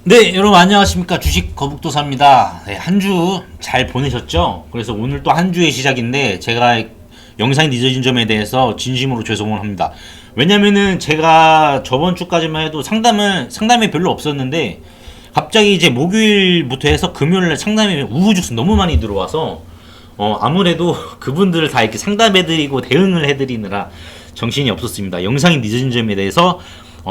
네, 여러분 안녕하십니까. 주식 거북도사입니다. 네, 한 주 잘 보내셨죠? 그래서 오늘 또 한 주의 시작인데 제가 영상이 늦어진 점에 대해서 진심으로 죄송을 합니다. 왜냐면은 제가 저번 주까지만 해도 상담이 별로 없었는데 갑자기 이제 목요일부터 해서 금요일날 상담이 우후죽순 너무 많이 들어와서 아무래도 그분들을 다 이렇게 상담해드리고 대응을 해드리느라 정신이 없었습니다. 영상이 늦어진 점에 대해서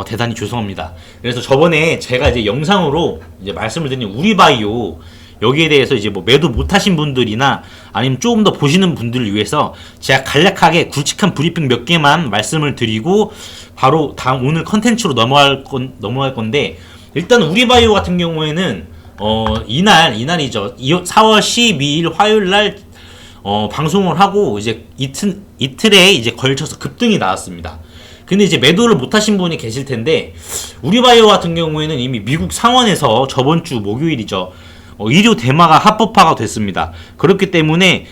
대단히 죄송합니다. 그래서 저번에 제가 이제 영상으로 이제 말씀을 드린 우리바이오 여기에 대해서 이제 뭐 매도 못하신 분들이나 아니면 조금 더 보시는 분들을 위해서 제가 간략하게 굵직한 브리핑 몇 개만 말씀을 드리고 바로 다음 오늘 컨텐츠로 넘어갈 건데, 일단 우리바이오 같은 경우에는 이날이죠. 4월 12일 화요일 날 방송을 하고 이제 이틀에 이제 걸쳐서 급등이 나왔습니다. 근데 이제 매도를 못하신 분이 계실 텐데, 우리바이오 같은 경우에는 이미 미국 상원에서 저번 주 목요일이죠. 의료 대마가 합법화가 됐습니다. 그렇기 때문에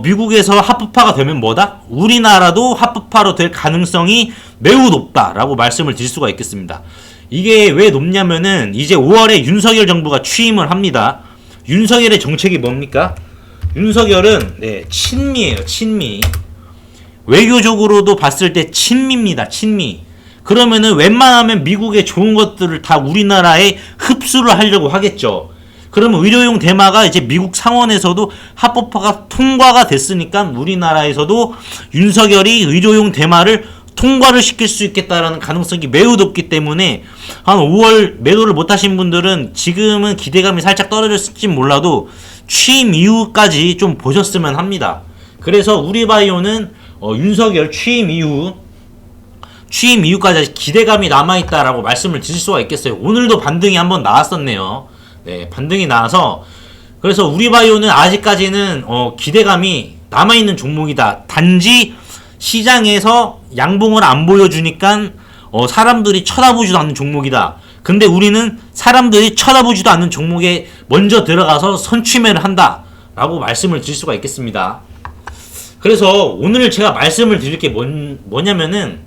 미국에서 합법화가 되면 뭐다? 우리나라도 합법화로 될 가능성이 매우 높다라고 말씀을 드릴 수가 있겠습니다. 이게 왜 높냐면은 이제 5월에 윤석열 정부가 취임을 합니다. 윤석열의 정책이 뭡니까? 윤석열은 친미예요. 친미. 외교적으로도 봤을 때 친미입니다. 친미. 그러면은 웬만하면 미국의 좋은 것들을 다 우리나라에 흡수를 하려고 하겠죠. 그러면 의료용 대마가 이제 미국 상원에서도 합법화가 통과가 됐으니까 우리나라에서도 윤석열이 의료용 대마를 통과를 시킬 수 있겠다라는 가능성이 매우 높기 때문에 한 5월 매도를 못하신 분들은 지금은 기대감이 살짝 떨어졌을지 몰라도 취임 이후까지 좀 보셨으면 합니다. 그래서 우리바이오는 윤석열 취임 이후까지 기대감이 남아있다라고 말씀을 드릴 수가 있겠어요. 오늘도 반등이 한번 나왔었네요. 네, 반등이 나와서 그래서 우리바이오는 아직까지는 기대감이 남아있는 종목이다. 단지 시장에서 양봉을 안 보여주니까 사람들이 쳐다보지도 않는 종목이다. 근데 우리는 사람들이 쳐다보지도 않는 종목에 먼저 들어가서 선취매를 한다 라고 말씀을 드릴 수가 있겠습니다. 그래서 오늘 제가 말씀을 드릴 게 뭐냐면은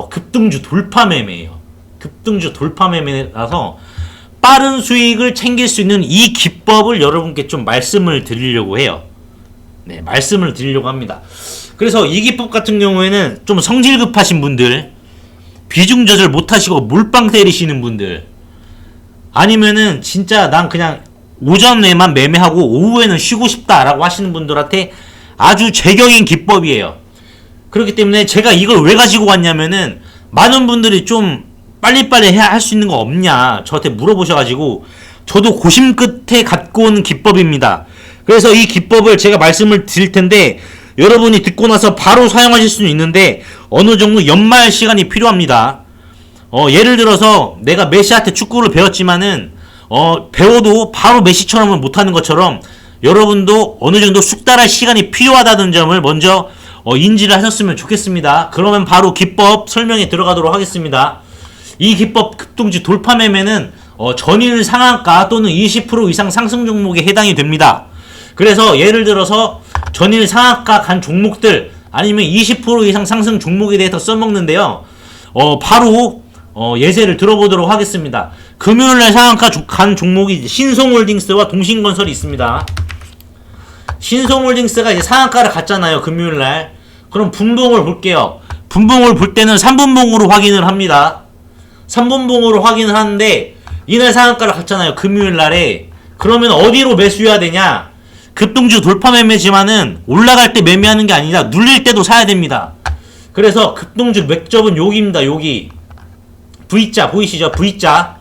급등주 돌파 매매예요. 급등주 돌파 매매라서 빠른 수익을 챙길 수 있는 이 기법을 여러분께 좀 말씀을 드리려고 해요. 네, 말씀을 드리려고 합니다. 그래서 이 기법 같은 경우에는 좀 성질 급하신 분들, 비중 조절 못하시고 몰빵 때리시는 분들, 아니면은 진짜 난 그냥 오전에만 매매하고 오후에는 쉬고 싶다라고 하시는 분들한테 아주 제격인 기법이에요. 그렇기 때문에 제가 이걸 왜 가지고 왔냐면은 많은 분들이 좀 빨리빨리 할 수 있는 거 없냐 저한테 물어보셔가지고 저도 고심 끝에 갖고 온 기법입니다. 그래서 이 기법을 제가 말씀을 드릴 텐데 여러분이 듣고 나서 바로 사용하실 수는 있는데 어느 정도 연말 시간이 필요합니다. 예를 들어서 내가 메시한테 축구를 배웠지만은 배워도 바로 메시처럼은 못하는 것처럼 여러분도 어느 정도 숙달할 시간이 필요하다는 점을 먼저 인지를 하셨으면 좋겠습니다. 그러면 바로 기법 설명에 들어가도록 하겠습니다. 이 기법 급등주 돌파 매매는 전일 상한가 또는 20% 이상 상승 종목에 해당이 됩니다. 그래서 예를 들어서 전일 상한가 간 종목들 아니면 20% 이상 상승 종목에 대해서 써먹는데요. 바로 예제를 들어보도록 하겠습니다. 금요일날 상한가 간 종목이 신송홀딩스와 동신건설이 있습니다. 신송홀딩스가 이제 상한가를 갔잖아요. 금요일날. 그럼 분봉을 볼게요. 분봉을 볼 때는 3분봉으로 확인을 합니다. 3분봉으로 확인을 하는데 이날 상한가를 갔잖아요. 금요일날에. 그러면 어디로 매수해야 되냐? 급등주 돌파 매매지만은 올라갈 때 매매하는 게 아니라 눌릴 때도 사야 됩니다. 그래서 급등주 맥접은 여기입니다. 여기 V자 보이시죠? V자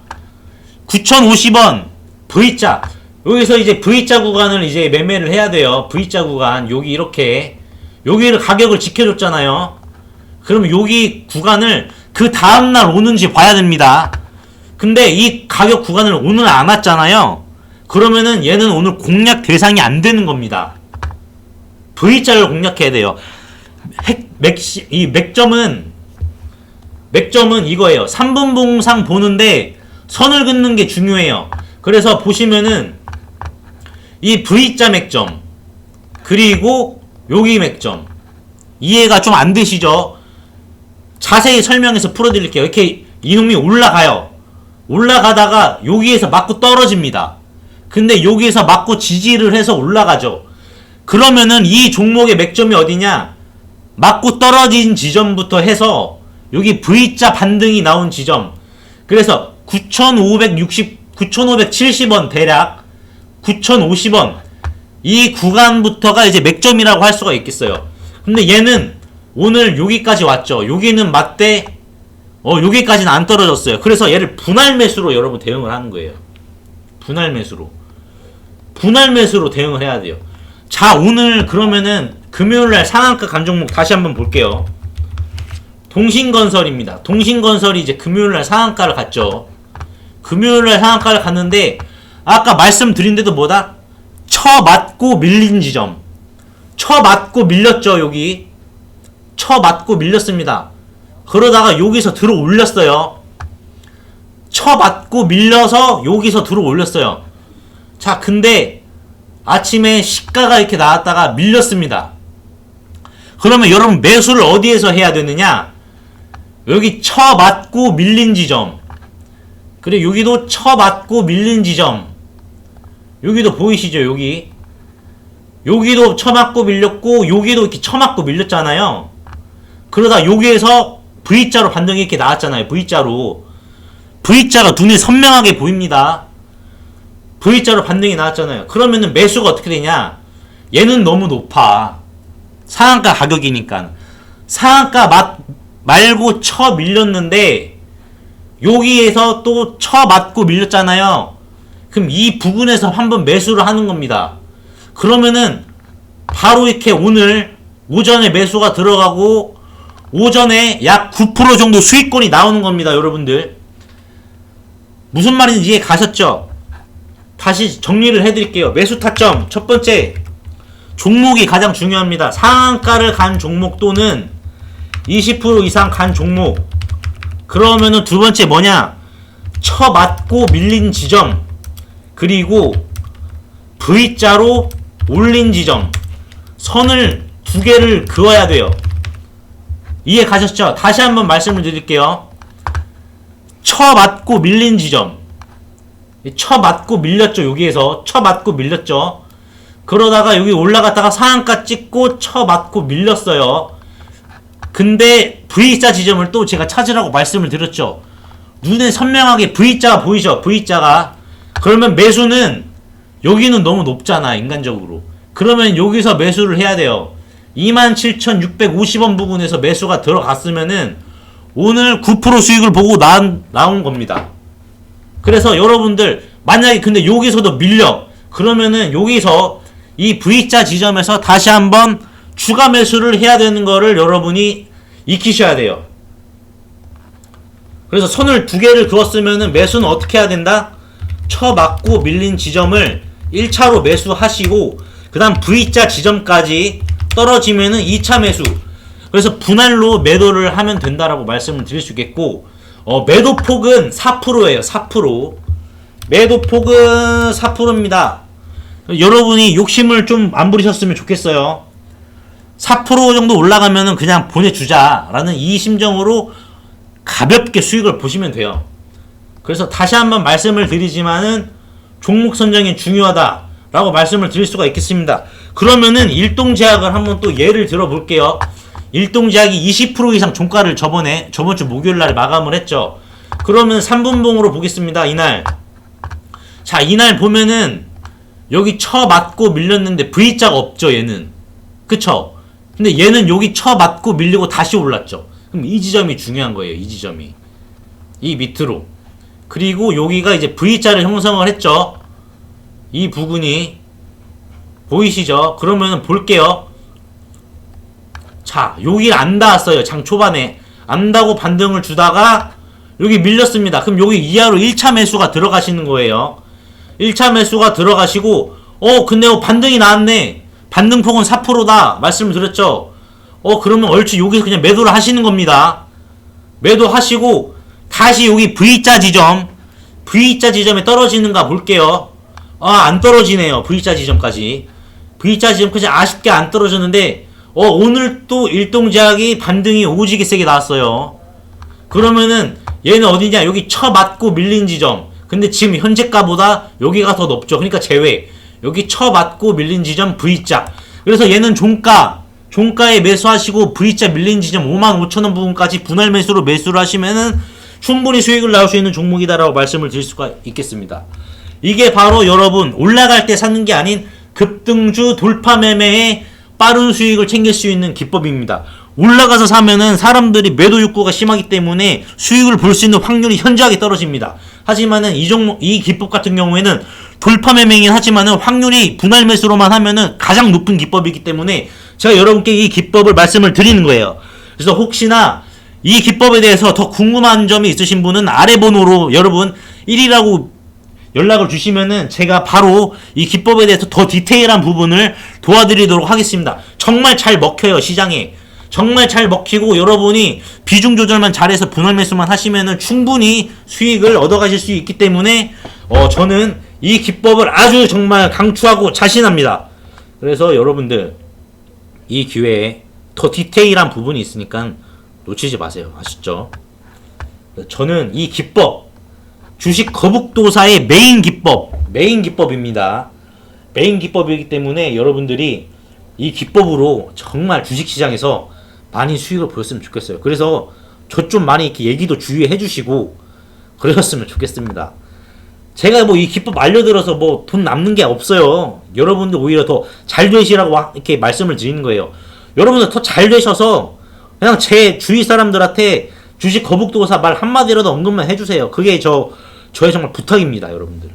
9,050원 V자. 여기서 이제 V자 구간을 이제 매매를 해야 돼요. V자 구간 여기 이렇게 여기를 가격을 지켜줬잖아요. 그럼 여기 구간을 그 다음날 오는지 봐야 됩니다. 근데 이 가격 구간을 오늘 안 왔잖아요. 그러면은 얘는 오늘 공략 대상이 안 되는 겁니다. V자를 공략해야 돼요. 이 맥점은 이거예요. 3분봉상 보는데 선을 긋는 게 중요해요. 그래서 보시면은 이 V자 맥점 그리고 여기 맥점 이해가 좀 안 되시죠? 자세히 설명해서 풀어드릴게요. 이렇게 이놈이 올라가요. 올라가다가 여기에서 맞고 떨어집니다. 근데 여기에서 맞고 지지를 해서 올라가죠. 그러면은 이 종목의 맥점이 어디냐? 맞고 떨어진 지점부터 해서 여기 V자 반등이 나온 지점. 그래서 9,570원 대략 9,050원 이 구간부터가 이제 맥점이라고 할 수가 있겠어요. 근데 얘는 오늘 여기까지 왔죠. 여기는 맞대 여기까지는 안 떨어졌어요. 그래서 얘를 분할 매수로 여러분 대응을 하는 거예요. 분할 매수로 대응을 해야 돼요. 자, 오늘 그러면은 금요일날 상한가 간 종목 다시 한번 볼게요. 동신건설입니다. 동신건설이 이제 금요일날 상한가를 갔죠. 금요일날 상한가를 갔는데 아까 말씀드린 데도 뭐다? 쳐맞고 밀린 지점. 쳐맞고 밀렸죠. 여기 쳐맞고 밀렸습니다. 그러다가 여기서 들어 올렸어요. 쳐맞고 밀려서 여기서 들어 올렸어요. 자, 근데 아침에 시가가 이렇게 나왔다가 밀렸습니다. 그러면 여러분 매수를 어디에서 해야 되느냐? 여기 쳐맞고 밀린 지점, 그리고 여기도 쳐맞고 밀린 지점, 여기도 보이시죠? 여기도 쳐맞고 밀렸고 여기도 이렇게 쳐맞고 밀렸잖아요. 그러다 여기에서 V자로 반등이 이렇게 나왔잖아요. V자가 눈에 선명하게 보입니다. V자로 반등이 나왔잖아요. 그러면은 매수가 어떻게 되냐? 얘는 너무 높아. 상한가 가격이니까. 상한가 말고 쳐 밀렸는데 여기에서 또 쳐 맞고 밀렸잖아요. 그럼 이 부분에서 한번 매수를 하는 겁니다. 그러면은 바로 이렇게 오늘 오전에 매수가 들어가고 오전에 약 9% 정도 수익권이 나오는 겁니다. 여러분들 무슨 말인지 이해 가셨죠? 다시 정리를 해드릴게요. 매수 타점 첫 번째, 종목이 가장 중요합니다. 상한가를 간 종목 또는 20% 이상 간 종목. 그러면은 두 번째 뭐냐? 쳐맞고 밀린 지점, 그리고 V자로 올린 지점, 선을 두 개를 그어야 돼요. 이해 가셨죠? 다시 한번 말씀을 드릴게요. 쳐맞고 밀린 지점, 쳐맞고 밀렸죠. 여기에서 쳐맞고 밀렸죠. 그러다가 여기 올라갔다가 상한가 찍고 쳐맞고 밀렸어요. 근데 V자 지점을 또 제가 찾으라고 말씀을 드렸죠. 눈에 선명하게 V자가 보이죠? V자가. 그러면 매수는 여기는 너무 높잖아, 인간적으로. 그러면 여기서 매수를 해야 돼요. 27,650원 부분에서 매수가 들어갔으면은 오늘 9% 수익을 보고 나온 겁니다. 그래서 여러분들 만약에 근데 여기서도 밀려, 그러면은 여기서 이 V자 지점에서 다시 한번 추가 매수를 해야 되는 거를 여러분이 익히셔야 돼요. 그래서 선을 두 개를 그었으면은 매수는 어떻게 해야 된다? 쳐맞고 밀린 지점을 1차로 매수하시고 그 다음 V자 지점까지 떨어지면은 2차 매수. 그래서 분할로 매도를 하면 된다라고 말씀을 드릴 수 있겠고, 매도폭은 4%예요. 4%. 매도폭은 4%입니다. 여러분이 욕심을 좀 안 부리셨으면 좋겠어요. 4% 정도 올라가면은 그냥 보내주자라는 이 심정으로 가볍게 수익을 보시면 돼요. 그래서 다시 한번 말씀을 드리지만은 종목 선정이 중요하다라고 말씀을 드릴 수가 있겠습니다. 그러면은 일동제약을 한번 또 예를 들어 볼게요. 일동제약이 20% 이상 종가를 저번 주 목요일 날에 마감을 했죠. 그러면 3분봉으로 보겠습니다. 이날. 자, 이날 보면은 여기 쳐맞고 밀렸는데 V자가 없죠, 얘는. 그쵸? 근데 얘는 여기 쳐맞고 밀리고 다시 올랐죠. 그럼 이 지점이 중요한 거예요, 이 지점이. 이 밑으로. 그리고 여기가 이제 V자를 형성을 했죠. 이 부분이. 보이시죠? 그러면 볼게요. 자, 여기를 안 닿았어요. 장 초반에. 안 닿고 반등을 주다가 여기 밀렸습니다. 그럼 여기 이하로 1차 매수가 들어가시는 거예요. 1차 매수가 들어가시고, 근데 반등이 나왔네. 반등폭은 4%다. 말씀을 드렸죠? 그러면 얼추 여기서 그냥 매도를 하시는 겁니다. 매도하시고, 다시 여기 V자 지점에 떨어지는가 볼게요. 안 떨어지네요. V자 지점까지 아쉽게 안 떨어졌는데, 오늘 또 일동제약이 반등이 오지게 세게 나왔어요. 그러면은 얘는 어디냐? 여기 쳐맞고 밀린 지점. 근데 지금 현재가보다 여기가 더 높죠. 그러니까 제외. 여기 쳐맞고 밀린 지점 V자. 그래서 얘는 종가에 매수하시고 V자 밀린 지점 55,000원 부분까지 분할 매수로 매수를 하시면은 충분히 수익을 나올 수 있는 종목이다라고 말씀을 드릴 수가 있겠습니다. 이게 바로 여러분 올라갈 때 사는 게 아닌 급등주 돌파 매매에 빠른 수익을 챙길 수 있는 기법입니다. 올라가서 사면은 사람들이 매도 욕구가 심하기 때문에 수익을 볼 수 있는 확률이 현저하게 떨어집니다. 하지만은 이 기법 같은 경우에는 돌파 매매이긴 하지만은 확률이 분할 매수로만 하면은 가장 높은 기법이기 때문에 제가 여러분께 이 기법을 말씀을 드리는 거예요. 그래서 혹시나 이 기법에 대해서 더 궁금한 점이 있으신 분은 아래 번호로 여러분 1이라고 연락을 주시면은 제가 바로 이 기법에 대해서 더 디테일한 부분을 도와드리도록 하겠습니다. 정말 잘 먹혀요, 시장에. 정말 잘 먹히고 여러분이 비중 조절만 잘해서 분할 매수만 하시면은 충분히 수익을 얻어가실 수 있기 때문에 저는 이 기법을 아주 정말 강추하고 자신합니다. 그래서 여러분들 이 기회에 더 디테일한 부분이 있으니까 놓치지 마세요. 아시죠? 저는 이 기법 주식 거북도사의 메인 기법입니다. 메인 기법이기 때문에 여러분들이 이 기법으로 정말 주식시장에서 많이 수익을 보였으면 좋겠어요. 그래서 저 좀 많이 이렇게 얘기도 주의해 주시고 그러셨으면 좋겠습니다. 제가 뭐 이 기법 알려드려서 뭐 돈 남는 게 없어요. 여러분들 오히려 더 잘 되시라고 이렇게 말씀을 드리는 거예요. 여러분들 더 잘 되셔서 그냥 제 주위 사람들한테 주식 거북도사 말 한마디라도 언급만 해주세요. 그게 저의 정말 부탁입니다, 여러분들.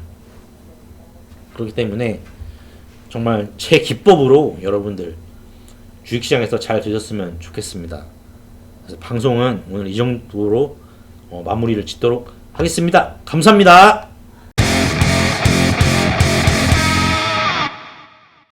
그렇기 때문에 정말 제 기법으로 여러분들 주식시장에서 잘 되셨으면 좋겠습니다. 그래서 방송은 오늘 이 정도로 마무리를 짓도록 하겠습니다. 감사합니다.